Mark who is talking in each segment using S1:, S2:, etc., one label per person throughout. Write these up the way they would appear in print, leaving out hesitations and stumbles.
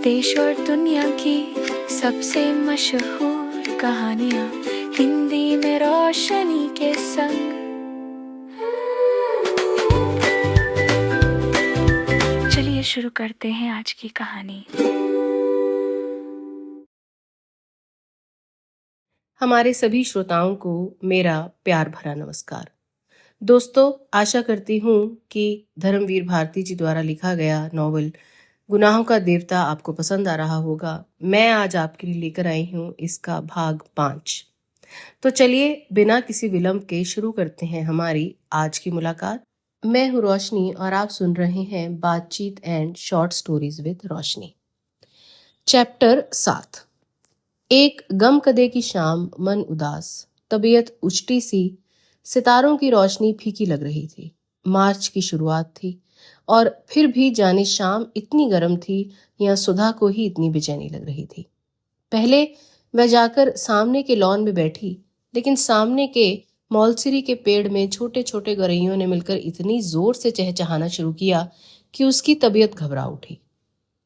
S1: देश और दुनिया की सबसे मशहूर कहानियाँ हिंदी में रोशनी के संग। चलिए शुरू करते हैं आज की कहानी।
S2: हमारे सभी श्रोताओं को मेरा प्यार भरा नमस्कार। दोस्तों, आशा करती हूँ कि धर्मवीर भारती जी द्वारा लिखा गया नॉवल गुनाहों का देवता आपको पसंद आ रहा होगा। मैं आज आपके लिए लेकर आई हूँ इसका भाग 5। तो चलिए बिना किसी विलंब के शुरू करते हैं हमारी आज की मुलाकात। मैं हूँ रोशनी और आप सुन रहे हैं बातचीत and short stories with Roshni. Chapter 7। एक गमकदे की शाम, मन उदास, तबीयत उचटी सी, सितारों की रोशनी फीकी लग रही थी। मार्च की शुरुआत थी और फिर भी जाने शाम इतनी गर्म थी या सुधा को ही इतनी बेचैनी लग रही थी। पहले वह जाकर सामने के लॉन में बैठी, लेकिन सामने के मौलसिरी के पेड़ में छोटे छोटे गौरैयों ने मिलकर इतनी जोर से चहचहाना शुरू किया कि उसकी तबीयत घबरा उठी।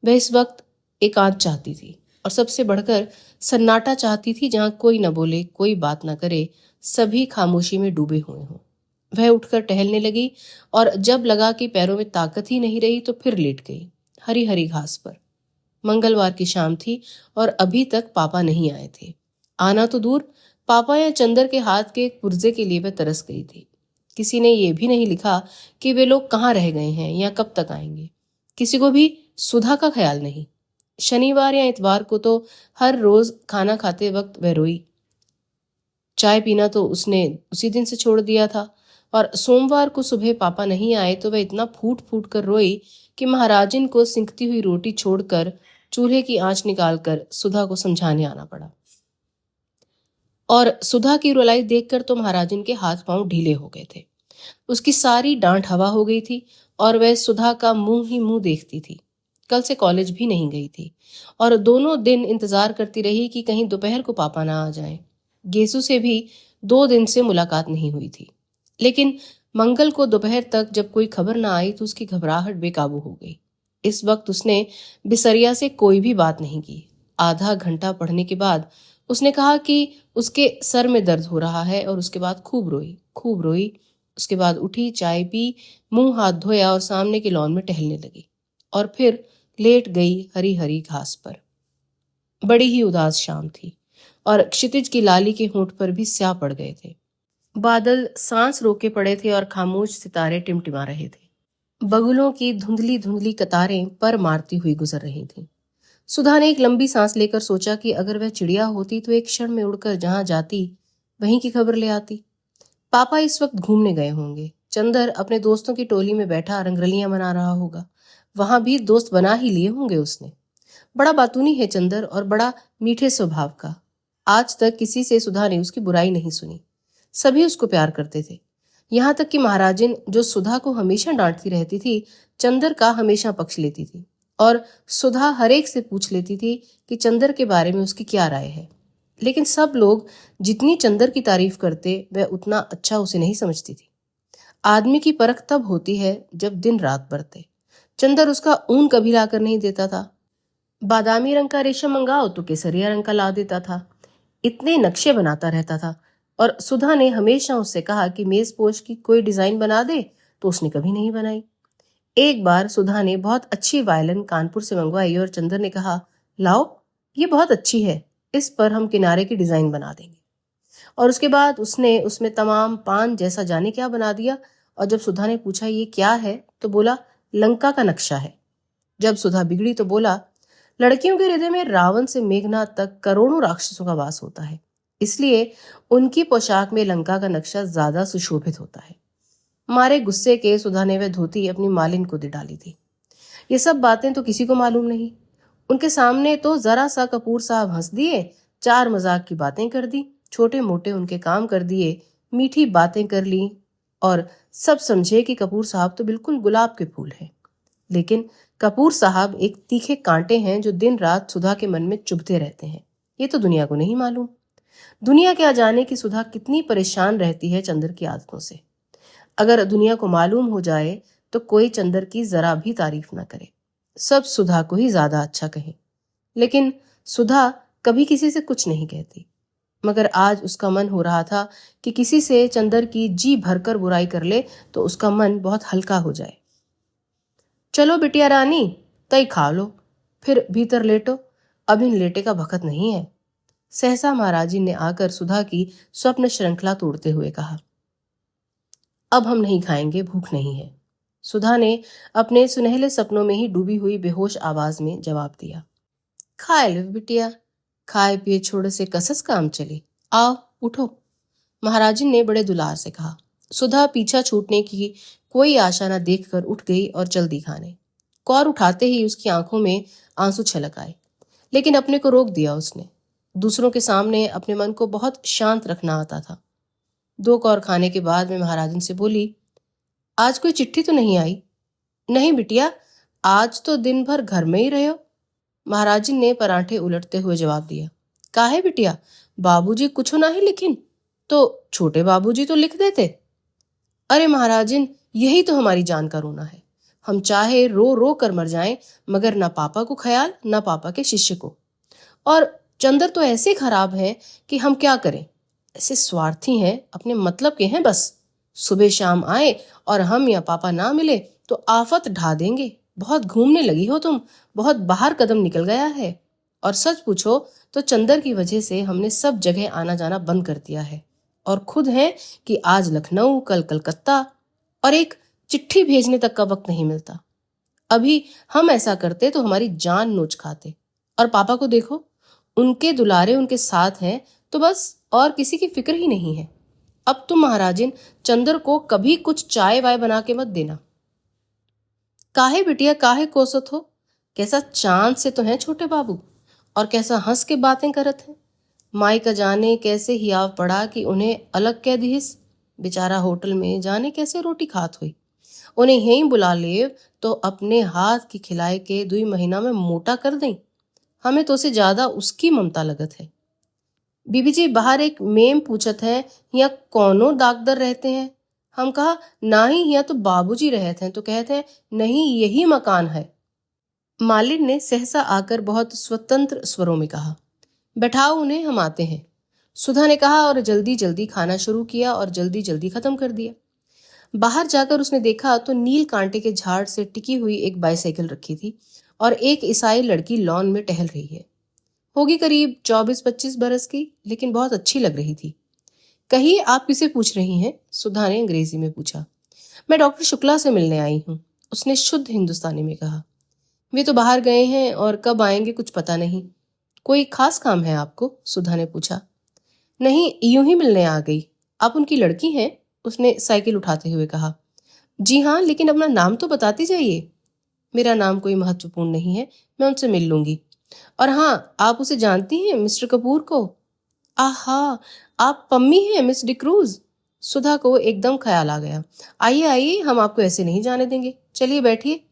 S2: वह इस वक्त एकांत चाहती थी और सबसे बढ़कर सन्नाटा चाहती थी, जहां कोई न बोले, कोई बात न करे, सभी खामोशी में डूबे हुए हों। वह उठकर टहलने लगी और जब लगा कि पैरों में ताकत ही नहीं रही तो फिर लेट गई हरी हरी घास पर। मंगलवार की शाम थी और अभी तक पापा नहीं आए थे। आना तो दूर, पापा या चंदर के हाथ के एक पुर्जे के लिए वह तरस गई थी। किसी ने यह भी नहीं लिखा कि वे लोग कहाँ रह गए हैं या कब तक आएंगे। किसी को भी सुधा का ख्याल नहीं। शनिवार या इतवार को तो हर रोज खाना खाते वक्त वह रोई। चाय पीना तो उसने उसी दिन से छोड़ दिया था और सोमवार को सुबह पापा नहीं आए तो वह इतना फूट फूट कर रोई कि महाराजिन को सिंकती हुई रोटी छोड़कर चूल्हे की आंच निकालकर सुधा को समझाने आना पड़ा। और सुधा की रुलाई देखकर तो महाराजिन के हाथ पांव ढीले हो गए थे। उसकी सारी डांट हवा हो गई थी और वह सुधा का मुंह ही मुंह देखती थी। कल से कॉलेज भी नहीं गई थी और दोनों दिन इंतजार करती रही कि कहीं दोपहर को पापा ना आ जाएं। गेसु से भी 2 दिन से मुलाकात नहीं हुई थी, लेकिन मंगल को दोपहर तक जब कोई खबर ना आई तो उसकी घबराहट बेकाबू हो गई। इस वक्त उसने बिसरिया से कोई भी बात नहीं की। आधा घंटा पढ़ने के बाद उसने कहा कि उसके सर में दर्द हो रहा है और उसके बाद खूब रोई। उसके बाद उठी, चाय पी, मुंह हाथ धोया और सामने के लॉन में टहलने लगी और फिर लेट गई हरी हरी घास पर। बड़ी ही उदास शाम थी और क्षितिज की लाली के होंठ पर भी स्याह पड़ गए थे। बादल सांस रोके पड़े थे और खामोश सितारे टिमटिमा रहे थे। बगुलों की धुंधली धुंधली कतारें पर मारती हुई गुजर रही थीं। सुधा ने एक लंबी सांस लेकर सोचा कि अगर वह चिड़िया होती तो एक क्षण में उड़कर जहां जाती वहीं की खबर ले आती। पापा इस वक्त घूमने गए होंगे। चंदर अपने दोस्तों की टोली में बैठा रंगरलियां मना रहा होगा। वहां भी दोस्त बना ही लिए होंगे उसने। बड़ा बातूनी है चंदर और बड़ा मीठे स्वभाव का। आज तक किसी से सुधा ने उसकी बुराई नहीं सुनी। सभी उसको प्यार करते थे। यहाँ तक कि महाराजिन, जो सुधा को हमेशा डांटती रहती थी, चंदर का हमेशा पक्ष लेती थी और सुधा हर एक से पूछ लेती थी कि चंदर के बारे में उसकी क्या राय है। लेकिन सब लोग जितनी चंदर की तारीफ करते वह उतना अच्छा उसे नहीं समझती थी। आदमी की परख तब होती है जब दिन रात बरते। चंदर उसका ऊन कभी लाकर नहीं देता था। बादामी रंग का रेशम मंगाओ तो केसरिया रंग का ला देता था। इतने नक्शे बनाता रहता था और सुधा ने हमेशा उससे कहा कि मेज पोश की कोई डिजाइन बना दे तो उसने कभी नहीं बनाई। एक बार सुधा ने बहुत अच्छी वायलिन कानपुर से मंगवाई और चंदर ने कहा, लाओ ये बहुत अच्छी है, इस पर हम किनारे की डिजाइन बना देंगे। और उसके बाद उसने उसमें तमाम पान जैसा जाने क्या बना दिया। और जब सुधा ने पूछा ये क्या है तो बोला लंका का नक्शा है। जब सुधा बिगड़ी तो बोला लड़कियों के हृदय में रावण से मेघनाथ तक करोड़ों राक्षसों का वास होता है, इसलिए उनकी पोशाक में लंका का नक्शा ज्यादा सुशोभित होता है। मारे गुस्से के सुधा ने वह धोती अपनी मालिन को दे डाली थी। ये सब बातें तो किसी को मालूम नहीं। उनके सामने तो जरा सा कपूर साहब हंस दिए, 4 मजाक की बातें कर दी, छोटे मोटे उनके काम कर दिए, मीठी बातें कर ली और सब समझे कि कपूर साहब तो बिल्कुल गुलाब के फूल हैं। लेकिन कपूर साहब एक तीखे कांटे हैं जो दिन रात सुधा के मन में चुभते रहते हैं। ये तो दुनिया को नहीं मालूम। दुनिया क्या जाने कि सुधा कितनी परेशान रहती है चंदर की आदतों से। अगर दुनिया को मालूम हो जाए तो कोई चंदर की जरा भी तारीफ ना करे, सब सुधा को ही ज्यादा अच्छा कहे। लेकिन सुधा कभी किसी से कुछ नहीं कहती। मगर आज उसका मन हो रहा था कि किसी से चंदर की जी भरकर बुराई कर ले तो उसका मन बहुत हल्का हो जाए। चलो बिटिया रानी, तई खा लो, फिर भीतर लेटो, अभी लेटे का वक्त नहीं है। सहसा महाराजी ने आकर सुधा की स्वप्न श्रृंखला तोड़ते हुए कहा। अब हम नहीं खाएंगे, भूख नहीं है। सुधा ने अपने सुनहले सपनों में ही डूबी हुई बेहोश आवाज में जवाब दिया। खाए लो बिटिया, खाए पिए छोड़े से कसस काम चले। आओ उठो, महाराजी ने बड़े दुलार से कहा। सुधा पीछा छूटने की कोई आशा न देखकर उठ गई और चल दी खाने। कौर उठाते ही उसकी आंखों में आंसू छलक आए, लेकिन अपने को रोक दिया उसने। दूसरों के सामने अपने मन को बहुत शांत रखना आता था। 2 कौर खाने के बाद में महाराजन से बोली, आज कोई चिट्ठी तो नहीं आई? नहीं बिटिया, आज तो दिन भर घर में ही रहे हो। महाराजन ने पराठे उलटते हुए जवाब दिया। काहे बिटिया, बाबूजी कुछ ना ही लिखिन तो छोटे बाबूजी तो लिख देते। अरे महाराजन, यही तो हमारी जान का रोना है। हम चाहे रो रो कर मर जाएं, मगर ना पापा को ख्याल ना पापा के शिष्य को। और चंदर तो ऐसे खराब हैं कि हम क्या करें। ऐसे स्वार्थी हैं, अपने मतलब के हैं बस। सुबह शाम आए और हम या पापा ना मिले तो आफत ढा देंगे। बहुत घूमने लगी हो तुम, बहुत बाहर कदम निकल गया है। और सच पूछो तो चंदर की वजह से हमने सब जगह आना जाना बंद कर दिया है। और खुद है कि आज लखनऊ, कल कलकत्ता, और एक चिट्ठी भेजने तक का वक्त नहीं मिलता। अभी हम ऐसा करते तो हमारी जान नोच खाते। और पापा को देखो, उनके दुलारे उनके साथ हैं तो बस, और किसी की फिक्र ही नहीं है। अब तुम महाराजिन चंदर को कभी कुछ चाय वाय बना के मत देना। काहे बिटिया, काहे कोसत हो? कैसा चांद से तो है छोटे बाबू, और कैसा हंस के बातें करत हैं। माई का जाने कैसे हियाव पड़ा कि उन्हें अलग कह दिहिस। बेचारा होटल में जाने कैसे रोटी खात हुई। उन्हें यहीं बुला ले तो अपने हाथ की खिलाए के 2 महीना में मोटा कर दें। हमें तो से ज्यादा उसकी ममता लगत है। बीबी जी, बाहर एक मेम पूछत है, यहाँ कौनो दागदर रहते हैं? हम कहा ना ही, यहाँ तो बाबूजी रहते हैं। तो कहते हैं नहीं, यही मकान है। मालिन ने सहसा आकर बहुत स्वतंत्र स्वरों में कहा। बैठाओ उन्हें, हम आते हैं। सुधा ने कहा और जल्दी जल्दी खाना शुरू किया और जल्दी जल्दी खत्म कर दिया। बाहर जाकर उसने देखा तो नील कांटे के झाड़ से टिकी हुई एक बाईसाइकिल रखी थी और एक ईसाई लड़की लॉन में टहल रही है। होगी करीब 24-25 बरस की, लेकिन बहुत अच्छी लग रही थी। कहिए, आप किसे पूछ रही हैं? सुधा ने अंग्रेजी में पूछा। मैं डॉक्टर शुक्ला से मिलने आई हूँ, उसने शुद्ध हिंदुस्तानी में कहा। वे तो बाहर गए हैं और कब आएंगे कुछ पता नहीं। कोई खास काम है आपको? सुधा ने पूछा। नहीं, यूं ही मिलने आ गई। आप उनकी लड़की हैं? उसने साइकिल उठाते हुए कहा। जी हाँ, लेकिन अपना नाम तो बताती जाइए। मेरा नाम कोई महत्वपूर्ण नहीं है, मैं उनसे मिल लूंगी। और हाँ, आप उसे जानती हैं, मिस्टर कपूर को? आहा, आप पम्मी हैं, मिस डिक्रूज। सुधा को एकदम ख्याल आ गया। आइए आइए, हम आपको ऐसे नहीं जाने देंगे, चलिए बैठिए।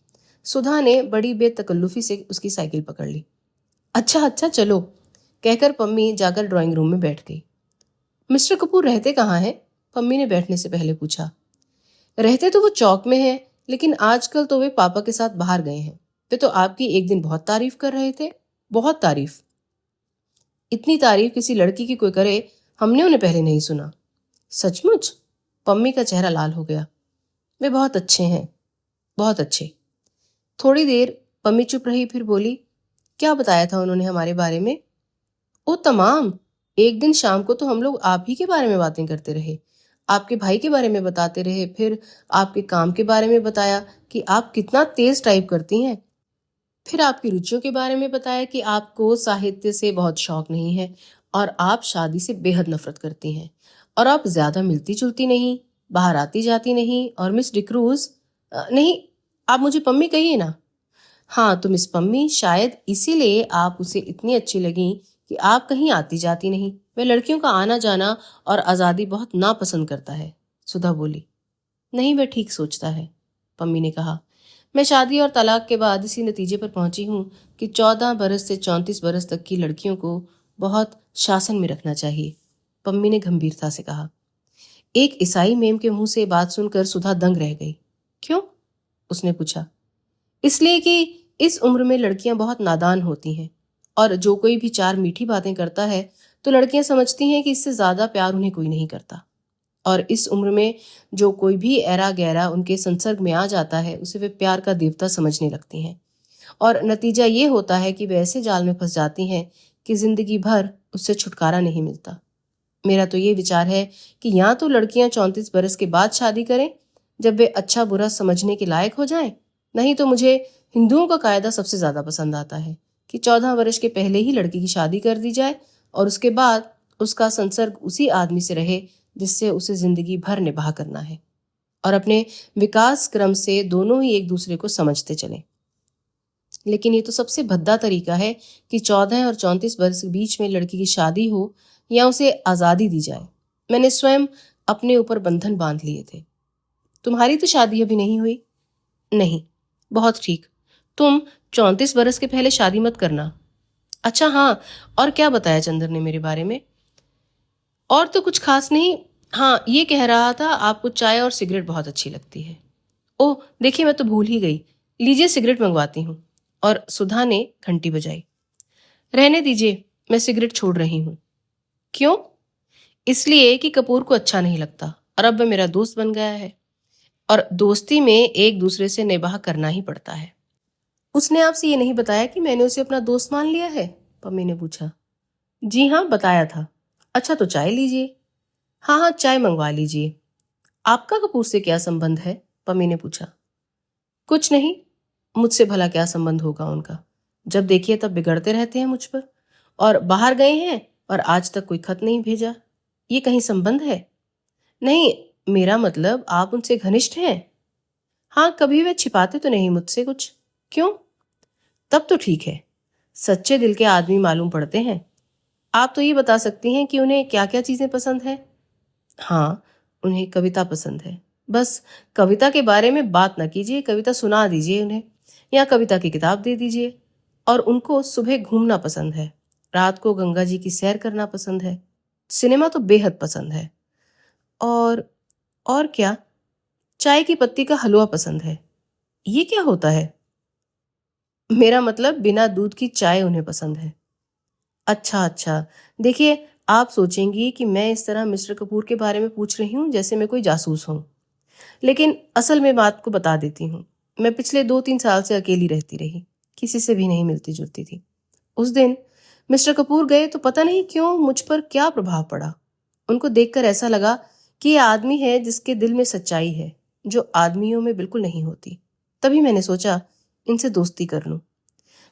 S2: सुधा ने बड़ी बेतकल्लुफी से उसकी साइकिल पकड़ ली। अच्छा अच्छा चलो, कहकर पम्मी जाकर ड्राइंग रूम में बैठ गई। मिस्टर कपूर रहते कहाँ हैं? पम्मी ने बैठने से पहले पूछा। रहते तो वो चौक में हैं, लेकिन आजकल तो वे पापा के साथ बाहर गए हैं। वे तो आपकी एक दिन बहुत तारीफ कर रहे थे, बहुत तारीफ। इतनी तारीफ किसी लड़की की कोई करे, हमने उन्हें पहले नहीं सुना। सचमुच? पम्मी का चेहरा लाल हो गया। वे बहुत अच्छे हैं, बहुत अच्छे। थोड़ी देर पम्मी चुप रही, फिर बोली, क्या बताया था उन्होंने हमारे बारे में? ओ तमाम। एक दिन शाम को तो हम लोग आप ही के बारे में बातें करते रहे, आपके भाई के बारे में बताते रहे, फिर आपके काम के बारे में बताया कि आप कितना तेज टाइप करती हैं, फिर आपकी रुचियों के बारे में बताया कि आपको साहित्य से बहुत शौक नहीं है और आप शादी से बेहद नफरत करती हैं और आप ज्यादा मिलती जुलती नहीं, बाहर आती जाती नहीं। और मिस डिक्रूज, नहीं, आप मुझे पम्मी कहिए ना। हाँ तो मिस पम्मी, शायद इसीलिए आप उसे इतनी अच्छी लगी कि आप कहीं आती जाती नहीं। वह लड़कियों का आना जाना और आज़ादी बहुत नापसंद करता है। सुधा बोली। नहीं, वह ठीक सोचता है, पम्मी ने कहा। मैं शादी और तलाक के बाद इसी नतीजे पर पहुंची हूँ कि 14 बरस से 34 बरस तक की लड़कियों को बहुत शासन में रखना चाहिए, पम्मी ने गंभीरता से कहा। एक ईसाई मेम के मुंह से बात सुनकर सुधा दंग रह गई। क्यों? उसने पूछा। इसलिए कि इस उम्र में लड़कियां बहुत नादान होती हैं और जो कोई भी चार मीठी बातें करता है तो लड़कियां समझती हैं कि इससे ज्यादा प्यार उन्हें कोई नहीं करता। और इस उम्र में जो कोई भी ऐरा गहरा उनके संसर्ग में आ जाता है उसे वे प्यार का देवता समझने लगती हैं। और नतीजा ये होता है कि वे ऐसे जाल में फंस जाती हैं कि जिंदगी भर उससे छुटकारा नहीं मिलता। मेरा तो ये विचार है कि या तो लड़कियां 34 बरस के बाद शादी करें जब वे अच्छा बुरा समझने के लायक हो जाएं, नहीं तो मुझे हिंदुओं का कायदा सबसे ज्यादा पसंद आता है कि 14 वर्ष के पहले ही लड़की की शादी कर दी जाए और उसके बाद उसका संसर्ग उसी आदमी से रहे जिससे उसे जिंदगी भर निभाह करना है, और अपने विकास क्रम से दोनों ही एक दूसरे को समझते चलें। लेकिन ये तो सबसे भद्दा तरीका है कि 14 और 34 वर्ष के बीच में लड़की की शादी हो या उसे आज़ादी दी जाए। मैंने स्वयं अपने ऊपर बंधन बांध लिए थे। तुम्हारी तो शादी अभी नहीं हुई? नहीं। बहुत ठीक, तुम 34 बरस के पहले शादी मत करना। अच्छा हाँ, और क्या बताया चंद्र ने मेरे बारे में? और तो कुछ खास नहीं। हाँ, ये कह रहा था आपको चाय और सिगरेट बहुत अच्छी लगती है। ओह देखिए, मैं तो भूल ही गई। लीजिए सिगरेट मंगवाती हूँ। और सुधा ने घंटी बजाई। रहने दीजिए, मैं सिगरेट छोड़ रही हूँ। क्यों? इसलिए कि कपूर को अच्छा नहीं लगता और अब वह मेरा दोस्त बन गया है, और दोस्ती में एक दूसरे से निभाह करना ही पड़ता है। उसने आपसे ये नहीं बताया कि मैंने उसे अपना दोस्त मान लिया है? पम्मी ने पूछा। जी हाँ, बताया था। अच्छा तो चाय लीजिए। हाँ हाँ, चाय मंगवा लीजिए। आपका कपूर से क्या संबंध है? पम्मी ने पूछा। कुछ नहीं, मुझसे भला क्या संबंध होगा उनका? जब देखिए तब बिगड़ते रहते हैं मुझ पर, और बाहर गए हैं और आज तक कोई खत नहीं भेजा। ये कहीं संबंध है? नहीं, मेरा मतलब आप उनसे घनिष्ठ हैं? हाँ, कभी वे छिपाते तो नहीं मुझसे कुछ। क्यों? तब तो ठीक है, सच्चे दिल के आदमी मालूम पड़ते हैं। आप तो ये बता सकती हैं कि उन्हें क्या क्या चीजें पसंद है? हाँ, उन्हें कविता पसंद है। बस कविता के बारे में बात ना कीजिए, कविता सुना दीजिए उन्हें, या कविता की किताब दे दीजिए। और उनको सुबह घूमना पसंद है, रात को गंगा जी की सैर करना पसंद है, सिनेमा तो बेहद पसंद है। और क्या? चाय की पत्ती का हलवा पसंद है। ये क्या होता है? मेरा मतलब बिना दूध की चाय उन्हें पसंद है। अच्छा अच्छा, देखिए आप सोचेंगी कि मैं इस तरह मिस्टर कपूर के बारे में पूछ रही हूँ जैसे मैं कोई जासूस हूँ, लेकिन असल में बात को बता देती हूँ। मैं पिछले 2-3 साल से अकेली रहती रही, किसी से भी नहीं मिलती जुलती थी। उस दिन मिस्टर कपूर गए तो पता नहीं क्यों मुझ पर क्या प्रभाव पड़ा। उनको देखकर ऐसा लगा कि ये आदमी है जिसके दिल में सच्चाई है, जो आदमियों में बिल्कुल नहीं होती। तभी मैंने सोचा इनसे दोस्ती कर लूं।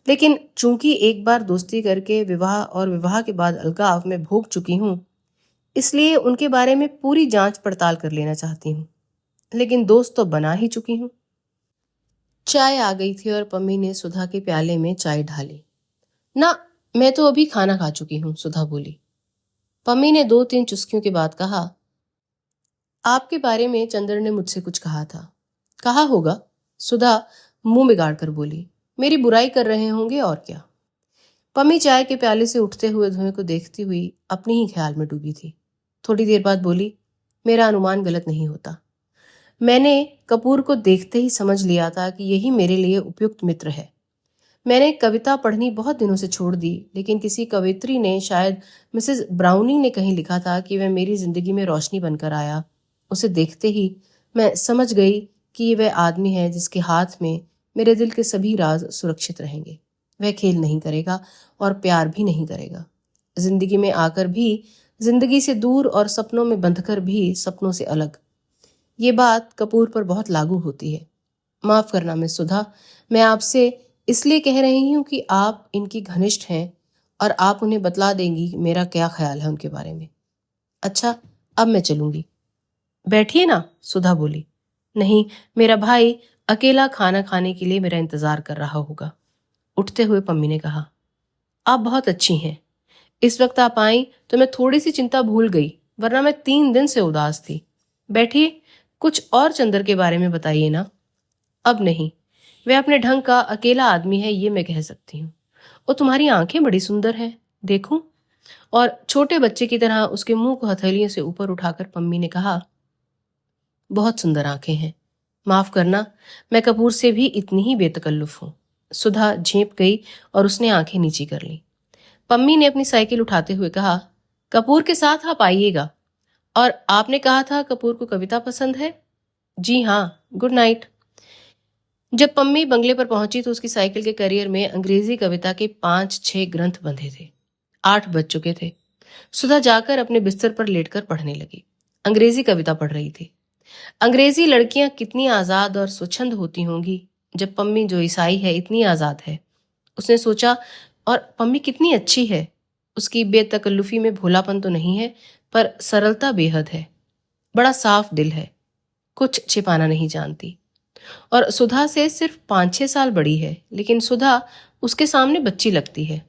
S2: लेकिन चूंकि एक बार दोस्ती करके विवाह और विवाह के बाद अलगाव में भोग चुकी हूं, इसलिए उनके बारे में पूरी जांच पड़ताल कर लेना चाहती हूँ। लेकिन दोस्त तो बना ही चुकी हूँ। चाय आ गई थी और पम्मी ने सुधा के प्याले में चाय ढाली। ना, मैं तो अभी खाना खा चुकी हूँ, सुधा बोली। पम्मी ने 2-3 चुस्कियों के बाद कहा, आपके बारे में चंद्र ने मुझसे कुछ कहा था। कहा होगा, सुधा मुंह बिगाड़ कर बोली। मेरी बुराई कर रहे होंगे और क्या। पम्मी चाय के प्याले से उठते हुए धुएं को देखती हुई अपनी ही ख्याल में डूबी थी। थोड़ी देर बाद बोली, मेरा अनुमान गलत नहीं होता। मैंने कपूर को देखते ही समझ लिया था कि यही मेरे लिए उपयुक्त मित्र है। मैंने कविता पढ़नी बहुत दिनों से छोड़ दी, लेकिन किसी कवित्री ने, शायद मिसेस ब्राउनी ने कहीं लिखा था कि वह मेरी जिंदगी में रोशनी बनकर आया। उसे देखते ही मैं समझ गई कि ये वह आदमी है जिसके हाथ में मेरे दिल के सभी राज सुरक्षित रहेंगे। वह खेल नहीं करेगा और प्यार भी नहीं करेगा। जिंदगी में आकर भी जिंदगी से दूर और सपनों में बंधकर भी सपनों से अलग। ये बात कपूर पर बहुत लागू होती है। माफ करना मिस सुधा, मैं आपसे इसलिए कह रही हूँ कि आप इनकी घनिष्ठ हैं और आप उन्हें बतला देंगी मेरा क्या ख्याल है उनके बारे में। अच्छा, अब मैं चलूंगी। बैठिए ना, सुधा बोली। नहीं, मेरा भाई अकेला खाना खाने के लिए मेरा इंतजार कर रहा होगा। उठते हुए पम्मी ने कहा, आप बहुत अच्छी हैं। इस वक्त आप आई तो मैं थोड़ी सी चिंता भूल गई, वरना मैं 3 दिन से उदास थी। बैठिए, कुछ और चंद्र के बारे में बताइए ना। अब नहीं, वह अपने ढंग का अकेला आदमी है, ये मैं कह सकती हूँ। और तुम्हारी आंखें बड़ी सुंदर हैं, देखूं? और छोटे बच्चे की तरह उसके मुंह को हथेलियों से ऊपर उठाकर पम्मी ने कहा, बहुत सुंदर आंखें हैं। माफ करना, मैं कपूर से भी इतनी ही बेतकल्लुफ हूँ। सुधा झेप गई और उसने आंखें नीची कर ली। पम्मी ने अपनी साइकिल उठाते हुए कहा, कपूर के साथ आप आइएगा। और आपने कहा था कपूर को कविता पसंद है? जी हाँ, गुड नाइट। जब पम्मी बंगले पर पहुंची तो उसकी साइकिल के करियर में अंग्रेजी कविता के 5-6 ग्रंथ बंधे थे। 8 बज चुके थे। सुधा जाकर अपने बिस्तर पर लेटकर पढ़ने लगी। अंग्रेजी कविता पढ़ रही थी। अंग्रेजी लड़कियां कितनी आजाद और स्वच्छंद होती होंगी, जब पम्मी जो ईसाई है इतनी आजाद है। उसने सोचा, और पम्मी कितनी अच्छी है। उसकी बेतकल्लुफी में भोलापन तो नहीं है, पर सरलता बेहद है। बड़ा साफ दिल है, कुछ छिपाना नहीं जानती। और सुधा से सिर्फ 5-6 साल बड़ी है, लेकिन सुधा उसके सामने बच्ची लगती है।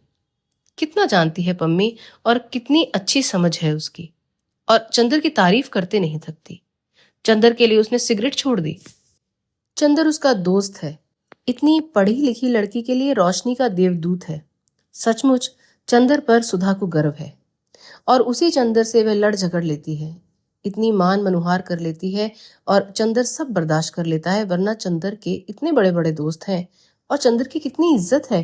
S2: कितना जानती है पम्मी, और कितनी अच्छी समझ है उसकी। और चंदर की तारीफ करते नहीं थकती। चंदर के लिए उसने सिगरेट छोड़ दी। चंदर उसका दोस्त है। इतनी पढ़ी लिखी लड़की के लिए रोशनी का देवदूत है। सचमुच चंदर पर सुधा को गर्व है, और उसी चंदर से वह लड़ झगड़ लेती है। इतनी मान मनुहार कर लेती है, और चंदर सब बर्दाश्त कर लेता है, वरना चंदर के इतने बड़े बड़े दोस्त हैं, और चंदर की कितनी इज्जत है।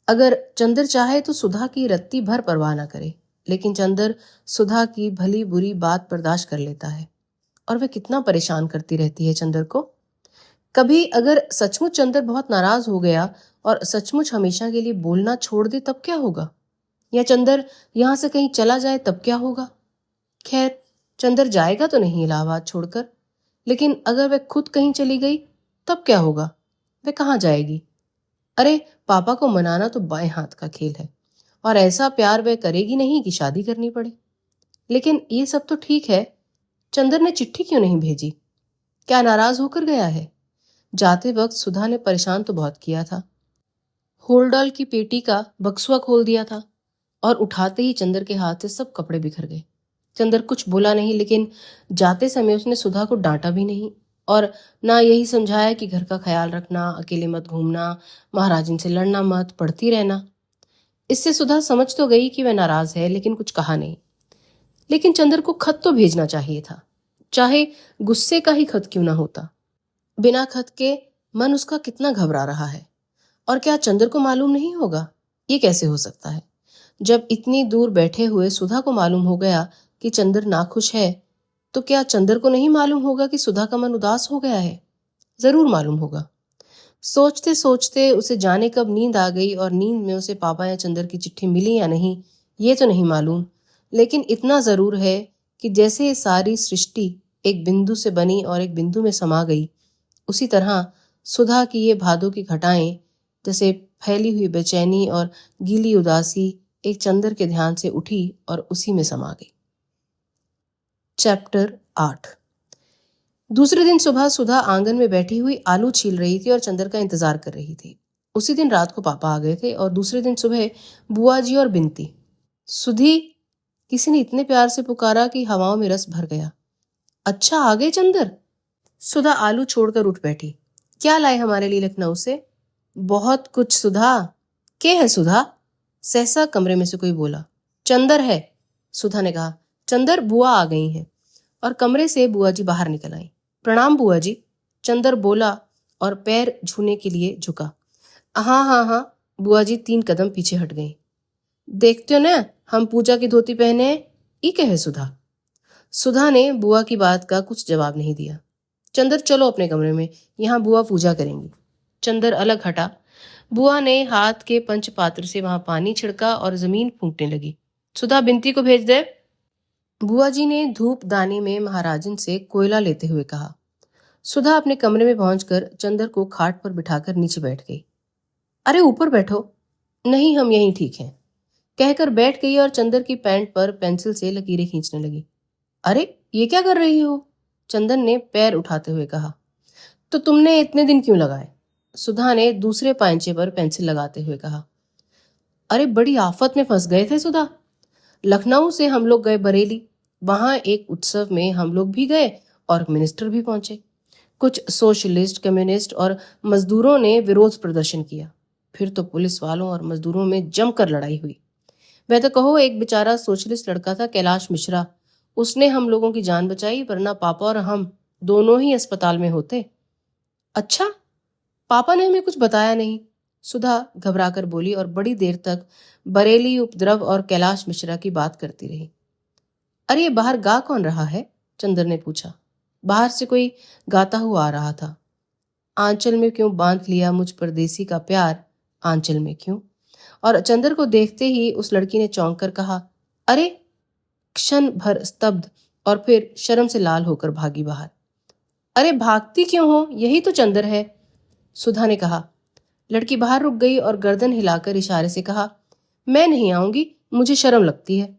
S2: अगर चंदर चाहे तो सुधा की रत्ती भर परवाह न करे, लेकिन चंदर सुधा की भली बुरी बात बर्दाश्त कर लेता है। और वह कितना परेशान करती रहती है चंदर को। कभी अगर सचमुच चंदर बहुत नाराज हो गया और सचमुच हमेशा के लिए बोलना छोड़ दे, तब क्या होगा? या चंदर यहां से कहीं चला जाए, तब क्या होगा? खैर, चंदर जाएगा तो नहीं इलाहाबाद छोड़कर, लेकिन अगर वह खुद कहीं चली गई, तब क्या होगा? वह कहाँ जाएगी? अरे, पापा को मनाना तो बाएं हाथ का खेल है, और ऐसा प्यार वह करेगी नहीं कि शादी करनी पड़े। लेकिन ये सब तो ठीक है, चंदर ने चिट्ठी क्यों नहीं भेजी? क्या नाराज होकर गया है? जाते वक्त सुधा ने परेशान तो बहुत किया था। होल्डॉल की पेटी का बक्सुआ खोल दिया था, और उठाते ही चंदर के हाथ से सब कपड़े बिखर गए। चंदर कुछ बोला नहीं, लेकिन जाते समय उसने सुधा को डांटा भी नहीं, और ना यही समझाया कि घर का ख्याल रखना, अकेले मत घूमना, महाराजन से लड़ना मत, पढ़ती रहना। इससे सुधा समझ तो गई कि वह नाराज है, लेकिन कुछ कहा नहीं। लेकिन चंदर को खत तो भेजना चाहिए था, चाहे गुस्से का ही खत क्यों ना होता। बिना खत के मन उसका कितना घबरा रहा है। और क्या चंदर को मालूम नहीं होगा? ये कैसे हो सकता है? जब इतनी दूर बैठे हुए सुधा को मालूम हो गया कि चंदर नाखुश है, तो क्या चंदर को नहीं मालूम होगा कि सुधा का मन उदास हो गया है? जरूर मालूम होगा। सोचते सोचते उसे जाने कब नींद आ गई, और नींद में उसे पापा या चंदर की चिट्ठी मिली या नहीं, ये तो नहीं मालूम। लेकिन इतना जरूर है कि जैसे ये सारी सृष्टि एक बिंदु से बनी और एक बिंदु में समा गई, उसी तरह सुधा की ये भादों की घटाएं, जैसे फैली हुई बेचैनी और गीली उदासी, एक चंदर के ध्यान से उठी और उसी में समा गई। चैप्टर 8। दूसरे दिन सुबह सुधा आंगन में बैठी हुई आलू छील रही थी और चंदर का इंतजार कर रही थी। उसी दिन रात को पापा आ गए थे, और दूसरे दिन सुबह बुआ जी और बिनती। सुधी, किसी ने इतने प्यार से पुकारा कि हवाओं में रस भर गया। अच्छा, आ गए चंदर? सुधा आलू छोड़कर उठ बैठी। क्या लाए हमारे लिए लखनऊ से? बहुत कुछ सुधा। क्या है सुधा? सहसा कमरे में से कोई बोला। चंदर है, सुधा ने कहा। चंदर, बुआ आ गई हैं। और कमरे से बुआ जी बाहर निकल आई। प्रणाम बुआ जी, चंदर बोला और पैर छूने के लिए झुका। हाँ हाँ हाँ, बुआ जी 3 कदम पीछे हट गई। देखते हो ना, हम पूजा की धोती पहने। ई कहे सुधा। सुधा ने बुआ की बात का कुछ जवाब नहीं दिया। चंदर, चलो अपने कमरे में, यहाँ बुआ पूजा करेंगी। चंदर अलग हटा। बुआ ने हाथ के पंच पात्र से वहां पानी छिड़का और जमीन फूंकने लगी। सुधा, बिनती को भेज दे। बुआ जी ने धूप दानी में महाराजन से कोयला लेते हुए कहा। सुधा अपने कमरे में पहुंचकर चंदर को खाट पर बिठाकर नीचे बैठ गई। अरे ऊपर बैठो। नहीं, हम यहीं ठीक हैं, कहकर बैठ गई और चंदर की पैंट पर पेंसिल से लकीरें खींचने लगी। अरे, ये क्या कर रही हो? चंदन ने पैर उठाते हुए कहा। तो तुमने इतने दिन क्यों लगाए? सुधा ने दूसरे पांचे पर पेंसिल लगाते हुए कहा। अरे, बड़ी आफत में फंस गए थे सुधा। लखनऊ से हम लोग गए बरेली। वहां एक उत्सव में हम लोग भी गए और मिनिस्टर भी पहुंचे। कुछ सोशलिस्ट, कम्युनिस्ट और मजदूरों ने विरोध प्रदर्शन किया। फिर तो पुलिस वालों और मजदूरों में जमकर लड़ाई हुई। वह तो कहो, एक बेचारा सोशलिस्ट लड़का था, कैलाश मिश्रा, उसने हम लोगों की जान बचाई, वरना पापा और हम दोनों ही अस्पताल में होते। अच्छा, पापा ने हमें कुछ बताया नहीं। सुधा घबराकर बोली और बड़ी देर तक बरेली उपद्रव और कैलाश मिश्रा की बात करती रही। अरे ये बाहर गा कौन रहा है? चंदर ने पूछा। बाहर से कोई गाता हुआ आ रहा था। आंचल में क्यों बांध लिया मुझ परदेसी का प्यार, आंचल में क्यों? और चंदर को देखते ही उस लड़की ने चौंक कर कहा, अरे! क्षण भर स्तब्ध और फिर शर्म से लाल होकर भागी बाहर। अरे भागती क्यों हो? यही तो चंदर है, सुधा ने कहा। लड़की बाहर रुक गई और गर्दन हिलाकर इशारे से कहा, मैं नहीं आऊंगी, मुझे शर्म लगती है।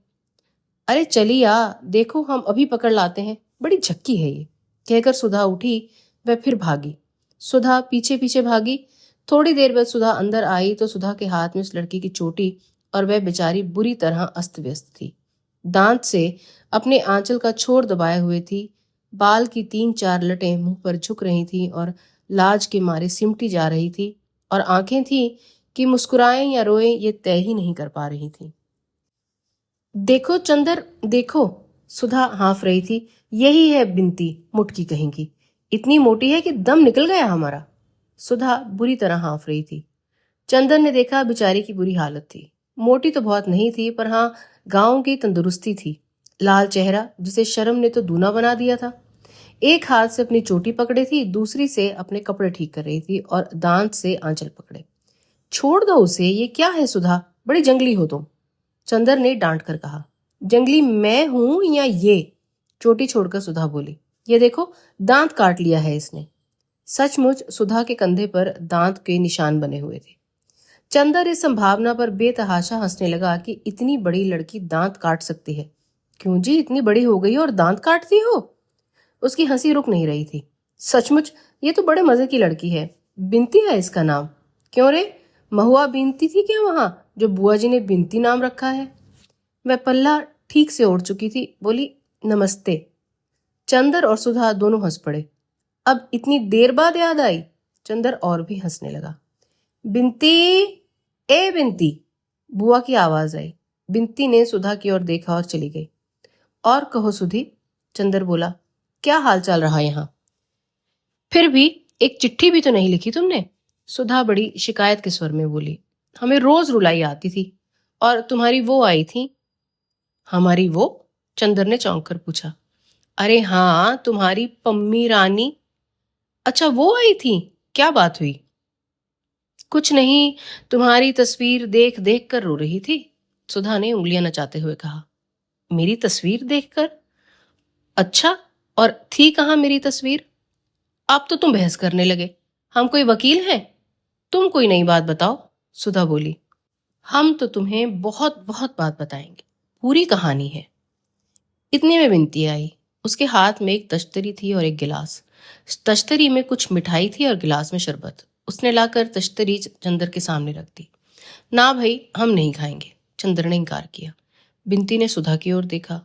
S2: अरे चली आ, देखो हम अभी पकड़ लाते हैं, बड़ी झक्की है ये, कहकर सुधा उठी। वह फिर भागी। सुधा पीछे पीछे भागी। थोड़ी देर बाद सुधा अंदर आई तो सुधा के हाथ में उस लड़की की चोटी और वह बेचारी बुरी तरह अस्त व्यस्त थी। दांत से अपने आंचल का छोर दबाए हुए थी। बाल की 3-4 लटें मुंह पर झुक रही थी और लाज के मारे सिमटी जा रही थी, और आंखें थी कि मुस्कुराएं या रोएं ये तय ही नहीं कर पा रही थी। देखो चंदर, देखो, सुधा हाँफ रही थी। यही है बिनती, मुटकी कहेंगी, इतनी मोटी है कि दम निकल गया हमारा। सुधा बुरी तरह हाँफ रही थी। चंदर ने देखा बेचारी की बुरी हालत थी। मोटी तो बहुत नहीं थी, पर हाँ, गांव की तंदुरुस्ती थी। लाल चेहरा जिसे शर्म ने तो दूना बना दिया था। एक हाथ से अपनी चोटी पकड़े थी, दूसरी से अपने कपड़े ठीक कर रही थी और दांत से आंचल पकड़े। छोड़ दो उसे, ये क्या है सुधा, बड़ी जंगली हो तुम, चंदर ने डांट कर कहा। जंगली मैं हूं या ये? चोटी छोड़कर सुधा बोली। ये देखो, दांत काट लिया है इसने। सचमुच सुधा के कंधे पर दांत के निशान बने हुए थे। चंदर इस संभावना पर बेतहाशा हंसने लगा कि इतनी बड़ी लड़की दांत काट सकती है। क्यों जी, इतनी बड़ी हो गई और दांत काटती हो? उसकी हंसी रुक नहीं रही थी। सचमुच ये तो बड़े मजे की लड़की है। बिनती है इसका नाम। क्यों रे, महुआ बीनती थी क्या वहां, जो बुआ जी ने बिनती नाम रखा है? वह पल्ला ठीक से ओढ़ चुकी थी। बोली, नमस्ते। चंदर और सुधा दोनों हंस पड़े। अब इतनी देर बाद याद आई? चंदर और भी हंसने लगा। बिनती, ए बिनती, बुआ की आवाज आई। बिनती ने सुधा की ओर देखा और चली गई। और कहो सुधी, चंदर बोला, क्या हाल चाल रहा यहाँ? फिर भी एक चिट्ठी भी तो नहीं लिखी तुमने, सुधा बड़ी शिकायत के स्वर में बोली। हमें रोज रुलाई आती थी, और तुम्हारी वो आई थी। हमारी वो? चंदर ने चौंक कर पूछा। अरे हाँ, तुम्हारी पम्मी रानी। अच्छा, वो आई थी, क्या बात हुई? कुछ नहीं, तुम्हारी तस्वीर देख देख कर रो रही थी, सुधा ने उंगलियां नचाते हुए कहा। मेरी तस्वीर देखकर? अच्छा, और थी कहाँ मेरी तस्वीर? अब तो तुम बहस करने लगे। हम कोई वकील हैं? तुम कोई नई बात बताओ, सुधा बोली। हम तो तुम्हें बहुत बहुत बात बताएंगे, पूरी कहानी है। इतने में बिनती आई। उसके हाथ में एक तश्तरी थी और एक गिलास। तश्तरी में कुछ मिठाई थी और गिलास में शरबत। उसने लाकर तश्तरी चंदर के सामने रख दी। ना भाई, हम नहीं खाएंगे, चंदर ने इनकार किया। बिनती ने सुधा की ओर देखा।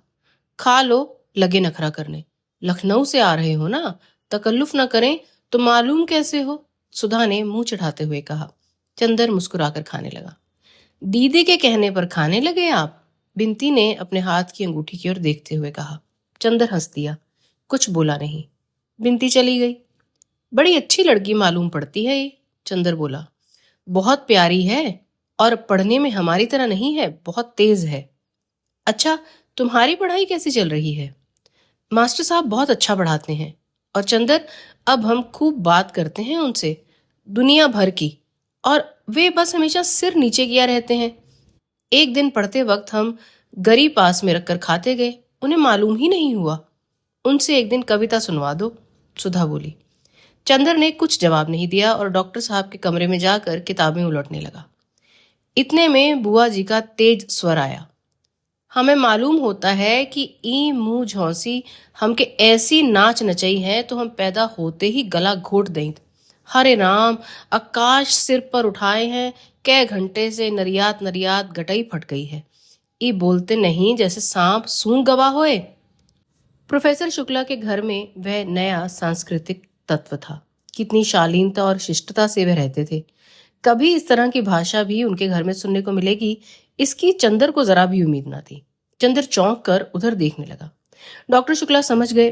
S2: खा लो, लगे नखरा करने। लखनऊ से आ रहे हो ना, तकल्लुफ न करें तो मालूम कैसे हो, सुधा ने मुंह चढ़ाते हुए कहा। चंदर मुस्कुराकर खाने लगा। दीदी के कहने पर खाने लगे आप? बिनती ने अपने हाथ की अंगूठी की ओर देखते हुए कहा। चंदर हंस दिया, कुछ बोला नहीं। बिनती चली गई। बड़ी अच्छी लड़की मालूम पड़ती है ये, चंदर बोला। बहुत प्यारी है, और पढ़ने में हमारी तरह नहीं है, बहुत तेज है। अच्छा, तुम्हारी पढ़ाई कैसी चल रही है? मास्टर साहब बहुत अच्छा पढ़ाते हैं। और चंदर, अब हम खूब बात करते हैं उनसे, दुनिया भर की, और वे बस हमेशा सिर नीचे किया रहते हैं। एक दिन पढ़ते वक्त हम गरी पास में रखकर खाते गए, उन्हें मालूम ही नहीं हुआ। उनसे एक दिन कविता सुनवा दो, सुधा बोली। चंदर ने कुछ जवाब नहीं दिया और डॉक्टर साहब के कमरे में जाकर किताबें उलटने लगा। इतने में बुआ जी का तेज स्वर आया। हमें मालूम होता है कि ई मुंह झौसी हमके ऐसी नाच नचई है तो हम पैदा होते ही गला घोट दें। हरे राम, आकाश सिर पर उठाए हैं, कै घंटे से नरियात नरियात गटई फट गई है। ई बोलते नहीं जैसे सांप सूंघ गवा होए। प्रोफेसर शुक्ला के घर में वह नया सांस्कृतिक तत्व था। कितनी शालीनता और शिष्टता से वह रहते थे। कभी इस तरह की भाषा भी उनके घर में सुनने को मिलेगी, इसकी चंदर को जरा भी उम्मीद न थी। चंदर चौंक कर उधर देखने लगा। डॉक्टर शुक्ला समझ गए।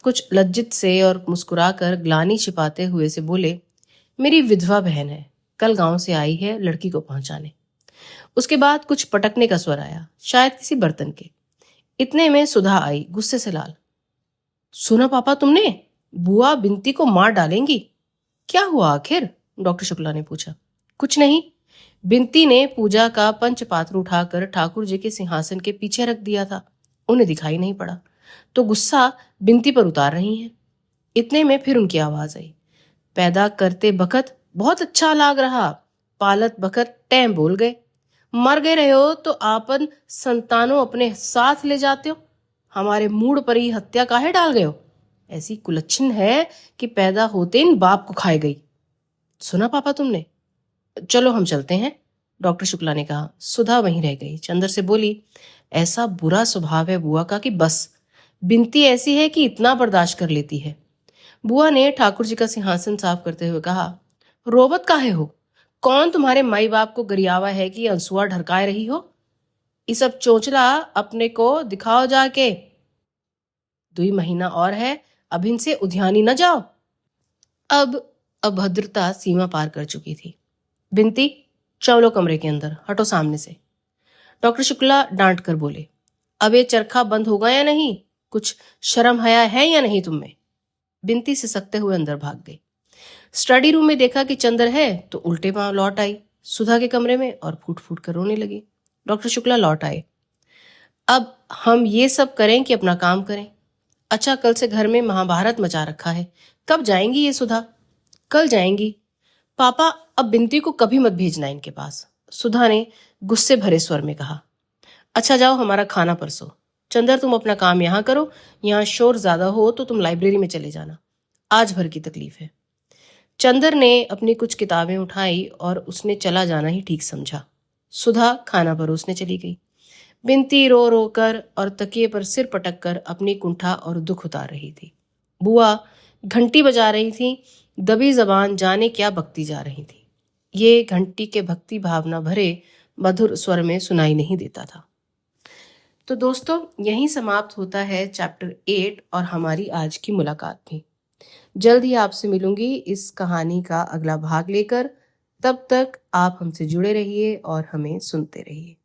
S2: कुछ लज्जित से और मुस्कुराकर ग्लानि छिपाते हुए से बोले, मेरी विधवा बहन है, कल गांव से आई है लड़की को पहुंचाने। उसके बाद कुछ पटकने का स्वर आया, शायद किसी बर्तन के। इतने में सुधा आई, गुस्से से लाल। सुना पापा तुमने? बुआ बिंती को मार डालेंगी। क्या हुआ आखिर? डॉक्टर शुक्ला ने पूछा। कुछ नहीं। बिंती ने पूजा का पंचपात्र उठाकर ठाकुर जी के सिंहासन के पीछे रख दिया था, उन्हें दिखाई नहीं पड़ा, तो गुस्सा बिंती पर उतार रही हैं। इतने में फिर उनकी आवाज आई, पैदा करते बखत बहुत अच्छा लाग रहा, पालत बखत टैम बोल गए। मर गए रहे हो तो आपन संतानों अपने साथ ले जाते हो, हमारे मूड पर ही हत्या काहे डाल गए हो? ऐसी कुलच्छन है कि पैदा होते इन बाप को खाए गई। सुना पापा तुमने? चलो हम चलते हैं, डॉक्टर शुक्ला ने कहा। सुधा वहीं रह गई। चंदर से बोली, ऐसा बुरा स्वभाव है बुआ का कि बस, बिनती ऐसी है कि इतना बर्दाश्त कर लेती है। बुआ ने ठाकुर जी का सिंहासन साफ करते हुए कहा, रोबत काहे हो? कौन तुम्हारे माई बाप को गरियावा है कि अंसुआ ढरकाए रही हो? ये सब चोचला अपने को दिखाओ जाके। 2 महीना और है, अब इनसे उधियानी न जाओ। अब अभद्रता सीमा पार कर चुकी थी। बिनती, चलो कमरे के अंदर, हटो सामने से। डॉक्टर शुक्ला डांट कर बोले, अब ये चरखा बंद होगा या नहीं? कुछ शर्म हया है या नहीं तुम में? बिनती सिसकते हुए अंदर भाग गई। स्टडी रूम में देखा कि चंदर है तो उल्टे पांव लौट आई सुधा के कमरे में और फूट फूट कर रोने लगी। डॉक्टर शुक्ला लौट आए। अब हम ये सब करें कि अपना काम करें? अच्छा, कल से घर में महाभारत मचा रखा है, कब जाएंगी ये सुधा? कल जाएंगी पापा, अब बिनती को कभी मत भेजना इनके पास, सुधा ने गुस्से भरे स्वर में कहा। अच्छा जाओ, हमारा खाना परसो। चंदर तुम अपना काम यहाँ करो, यहाँ शोर ज्यादा हो तो तुम लाइब्रेरी में चले जाना, आज भर की तकलीफ है। चंदर ने अपनी कुछ किताबें उठाई और उसने चला जाना ही ठीक समझा। सुधा खाना परोसने चली गई। बिनती रो रो कर और तकिए पर सिर पटक कर अपनी कुंठा और दुख उतार रही थी। बुआ घंटी बजा रही थी, दबी जबान जाने क्या बकती जा रही थी। ये घंटी के भक्ति भावना भरे मधुर स्वर में सुनाई नहीं देता था। तो दोस्तों, यहीं समाप्त होता है चैप्टर 8 और हमारी आज की मुलाकात भी। जल्द ही आपसे मिलूंगी इस कहानी का अगला भाग लेकर। तब तक आप हमसे जुड़े रहिए और हमें सुनते रहिए।